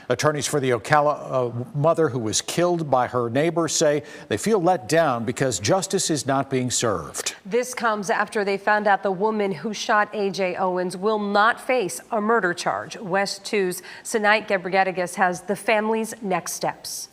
Attorneys for the Ocala mother who was killed by her neighbor say they feel let down because justice is not being served. This comes after they found out the woman who shot A.J. Owens will not face a murder charge. West 2's Sanait Gebregedigis has the family's next steps.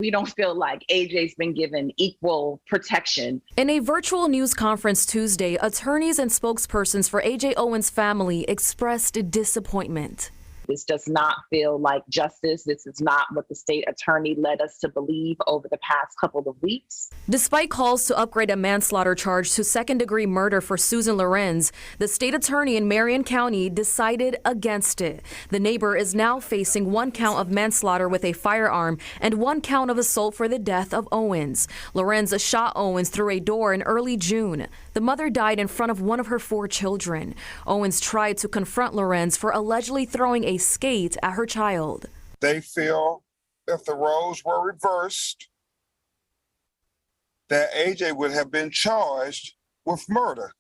We don't feel like AJ's been given equal protection. In a virtual news conference Tuesday, attorneys and spokespersons for A.J. Owens' family expressed disappointment. This does not feel like justice. This is not what the state attorney led us to believe over the past couple of weeks. Despite calls to upgrade a manslaughter charge to second-degree murder for Susan Lorenz, the state attorney in Marion County decided against it. The neighbor is now facing 1 count of manslaughter with a firearm and 1 count of assault for the death of Owens. Lorenz shot Owens through a door in early June. The mother died in front of one of her 4 children. Owens tried to confront Lorenz for allegedly throwing a skate at her child. They feel if the roles were reversed, that AJ would have been charged with murder.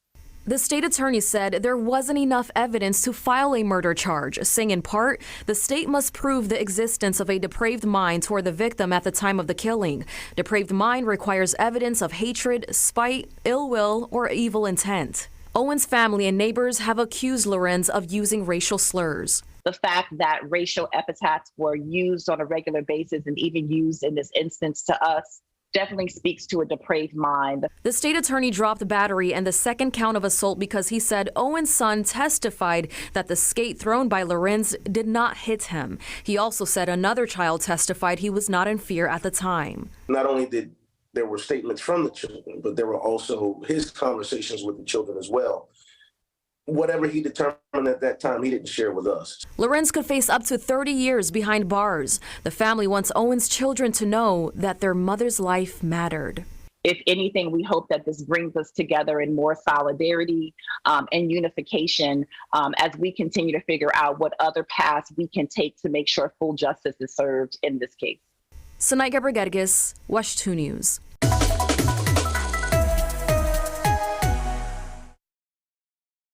The state attorney said there wasn't enough evidence to file a murder charge, saying in part, the state must prove the existence of a depraved mind toward the victim at the time of the killing. Depraved mind requires evidence of hatred, spite, ill will, or evil intent. Owens' family and neighbors have accused Lorenz of using racial slurs. The fact that racial epithets were used on a regular basis and even used in this instance to us definitely speaks to a depraved mind. The state attorney dropped battery and the 2nd count of assault because he said Owens' son testified that the skate thrown by Lorenz did not hit him. He also said another child testified he was not in fear at the time. Not only did there were statements from the children, but there were also his conversations with the children as well. Whatever he determined at that time, he didn't share with us. Lorenz could face up to 30 years behind bars. The family wants Owens' children to know that their mother's life mattered. If anything, we hope that this brings us together in more solidarity and unification as we continue to figure out what other paths we can take to make sure full justice is served in this case. Sanait Gebregedigis, West 2 News.